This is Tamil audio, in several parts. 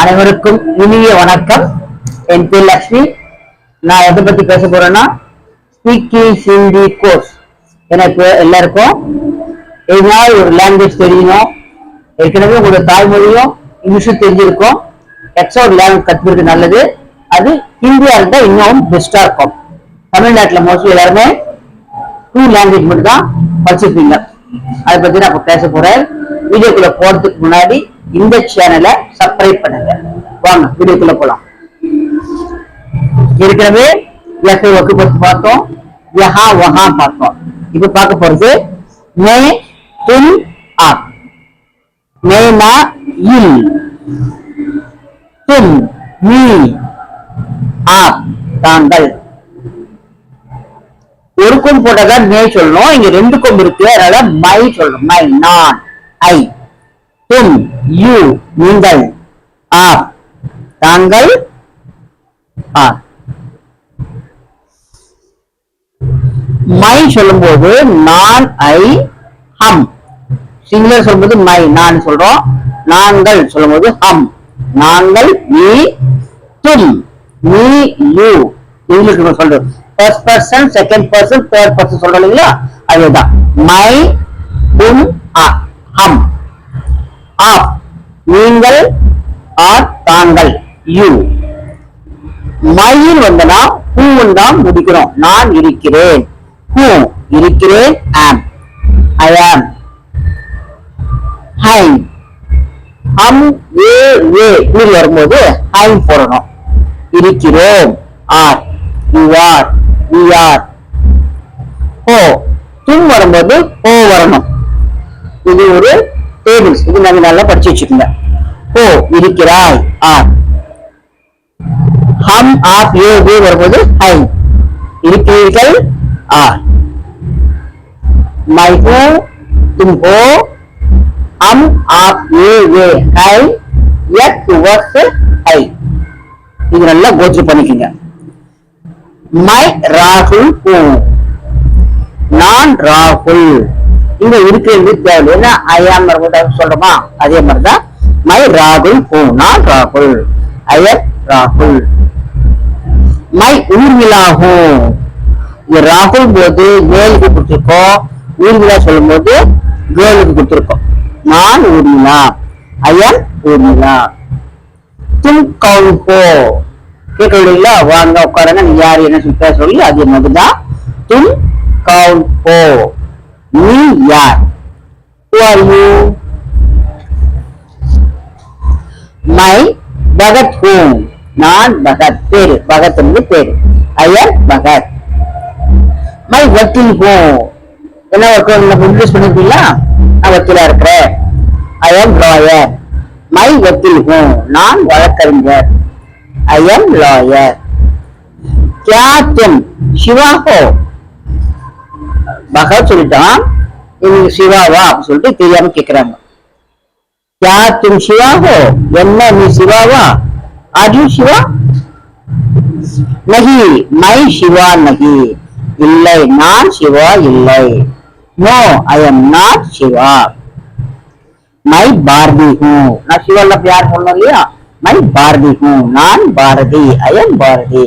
அனைவருக்கும் இனிய வணக்கம். என் பேர் லட்சுமி. நான் எதை பத்தி பேச போறேன்னா ஸ்பீக்கிங் ஹிந்தி கோர்ஸ். எனக்கு எல்லாருக்கும் ஏதாவது ஒரு லாங்குவேஜ் தெரியணும், ஏற்கனவே உங்களோட தாய்மொழியும் இங்கிலீஷும் தெரிஞ்சிருக்கும், எக்ஸ்ட்ரா ஒரு லாங்குவேஜ் கத்துக்கிறது நல்லது. அது ஹிந்தியா இருந்தா இன்னும் பெஸ்டா இருக்கும். தமிழ்நாட்டில் மோஸ்ட்லி எல்லாருமே 2 லாங்குவேஜ் மட்டும் தான் படிச்சிருப்பீங்க. அதை பத்தி நான் இப்ப பேச போறேன். வீடியோக்குள்ள போறதுக்கு முன்னாடி இந்த சேனலை சப்ஸ்கிரைப் பண்ணுங்க. வாங்க வீடியோக்குள்ள போலாம். ஏற்கனவே எஸ்ஐ வக்கு பத்தி பார்த்தோம், யஹா வஹா பார்த்தோம். இப்ப பார்க்க போறது மே தும் ஆப். மேனா இல், தும் நீ, ஆப் தாங்கள். ஒரு கொம்பு போட்டதான் மே சொல்லணும், இங்க 2 கொம்பு இருக்கு, அதனால மை சொல்லணும். மை, நான், ஐ. தும், யூ, நீங்கள். ஆப், தாங்கள். மை சொல்லும் போது நான், ஐ, ஹம். சிங்குலர் சொல்லும்போது மை, நான் சொல்றோம். நாங்கள் சொல்லும் போது ஹம். நாங்கள், நீ, தும், நீ, யூ. இங்கிலீஷ் சொல்றோம். First person, second person, third person சொல்றோம் இல்லைங்களா, அதுதான். மை, தும், ஹம். ஆப், நீங்கள், ஆர், தாங்கள், யூ. மையில் வந்தனா ஹூன்னு தான் முடிக்கிறோம். நான் இருக்கிறேன், ஹூ. இருக்கிறேன், ஆம், ஐ ஆம். ஹைம், ஹம், ஏ, வரும்போது ஹைம் போடணும். இருக்கிறோம், are. You are, we are. ஹோ, தும் வரும்போது ஹோ வரணும். இது ஒரு டேபிள்ஸ், இது நாங்க நல்லா படிச்சு வச்சுக்கோங்க. ஹோ, இருக்கிறாய், ஆர். ஹம், ஆப், ஏ, வரும்போது ஹை. இருக்கிறீர்கள், ஆர். மை ஹூ, தும் ஹோ, ஹம், ஆப், ஏ, ஹை, யக், வக், ஹை. இது நல்லா கோச்சு பண்ணிக்கோங்க. மை ராகுல் ஹூ, நான் ராகுல். இங்க இருக்கிறது தேவை, ஏன்னா ஐயாம் சொல்றோமா, அதே மாதிரிதான். மை ராகுல் ஹூ, நான் ராகுல், ஐயர் ராகுல். மை ஊர்மிளா ஹூ, இங்க ராகுல் போது மேலுக்கு கொடுத்திருக்கோம், ஊர்மிளா சொல்லும் போது கேர்ளுக்கு கொடுத்திருக்கோம். நான் ஊர்மிளா, ஐயர் ஊர்மிளா. தும் கவுன் ஹோ, கேட்கவில்லைங்களா, வாங்க உட்காருங்க, நீ யாரு என்ன சொல்லி பேச, அதே மாதிரிதான். தும் கவுன் ஹோ, நீ யார். Who are you? My Bhagat who, நான் பகத். பேரு பகத் வந்து பேரு, ஐயர் பகத். மை வக்கீல் ஹூ, என்ன ஒர்க் இன்ட்ரெஸ்ட் பண்ணிருக்கீங்களா, நான் வக்கீலா இருக்கிறேன், ஐ எம் லாயர். மை வக்கீல் ஹூ, நான் வழக்கறிஞர், ஐ எம் லாயர். क्या तुम சிவா ஹோ, பகத் சொல்லிட்டான், இவங்க சிவாவா சொல்லிட்டு தெரியாம கேக்குறாங்க. क्या तुम சிவா ஹோ, என்ன நீ சிவாவா, ஆர் யூ சிவா. நகி, மை சிவா நகி, இல்லை நான் சிவா இல்லை. No, I am not Shiva. My Bharathi who, நான் சிவா யார் சொல்லணும் இல்லையா, மை பாரதி ஹூ, நான் Bharathi, I am Bharathi.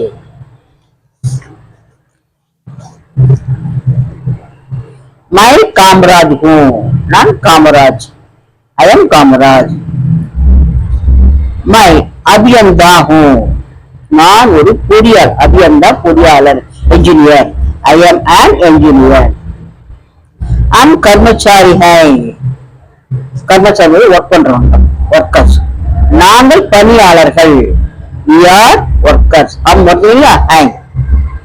My Kamaraj who, நான் Kamaraj, I am Kamaraj. My அபியந்தா ஹூ, நான் ஒரு பொறியாளர், அபியந்தா பொறியாளர், engineer, I am an engineer. அம் கர்மச்சாரி ஹை, கர்மச்சாரி ஒர்க் பண்றவங்க, ஒர்க்கர்ஸ். நாங்கள் பணியாளர்கள், we are workers. हम हैं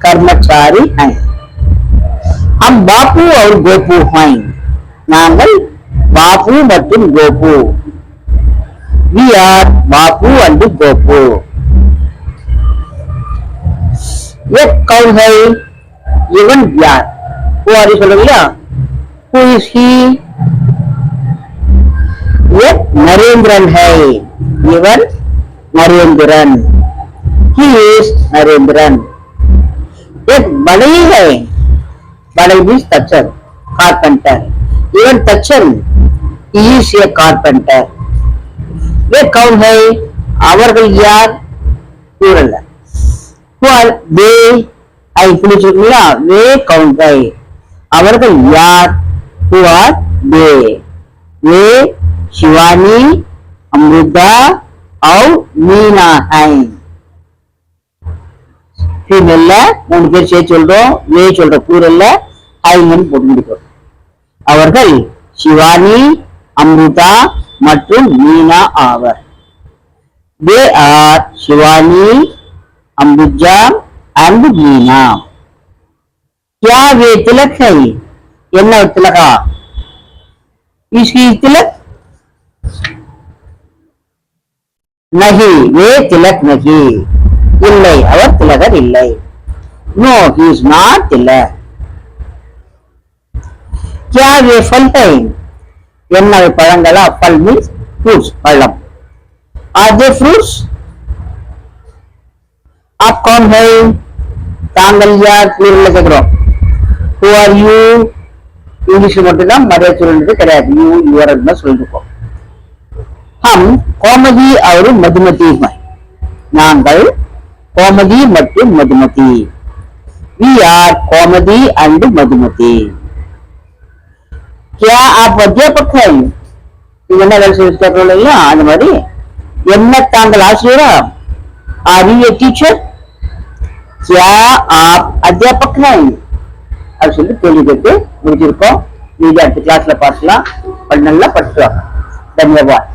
कर्मचारी हैं. हम बापू और गोपू हैं, நாங்கள் பாபு மற்றும் Gopu. we are Bapu and Gopu. ये कौन है, इवन यार. who are you சொல்றீங்களா, who is he. ये नरेंद्रन है, इवन नरेंद्रन, he is नरेंद्रन. एक बड़ई है, बड़ई means तचर, कारपेंटर, इवन तचर, he is a कारपेंटर. ये कौन है, அவர்கள் யார் கூறல. தே ஐ புரிச்சுங்களா, வே கவுண்ட் ஐ. அவர்கள் யார், who are they. வே சிவானி, அம்ருதா, और மீனா है. ஃபீமேல்ல 3 பேர் சேர்த்து சொல்றோம், வே சொல்ற ப்ளூரல்ல ஹைன்னு போட்டு முடிக்கிறோம். அவர்கள் சிவானி, அம்ருதா மற்றும் மீனா ஆவர். They are Shivani, Ambuja and Meena. क्या वे तिलक है, என்ன திலகா, इसकी तिलक नहीं, वे तिलक नहीं, இல்லை அவர் திலகர் இல்லை. No, he is not तिलक. क्या वे फल है, என்ன பழங்களா, फल means fruits, பழம். Are they fruits? आप कौन है, தாங்கள் யார் plural கேக்குறோம். Who are you, இங்கிலீஷ்ல மட்டும் தான் மரியாதை சொல்றது கிடையாது, you your தான் சொல்லிருக்கோம். हम கோமதி और मधुमती हैं, நாங்கள் கோமதி மற்றும் Madhumathi. We are Gomathi and Madhumati. क्या आप अध्यापक हैं, இது என்ன வேலை செய்ய கேட்கறோம் இல்லையா, அந்த மாதிரி என்ன தாங்கள் ஆசிரியரா, आर यू ए टीचर. क्या आप अध्यापक हैं அப்படி சொல்லி கேள்வி கேட்டு முடிச்சிருக்கோம். நீங்க அடுத்த கிளாஸ்ல பார்க்கலாம். நல்லா படிச்சுவாங்க. धन्यवाद.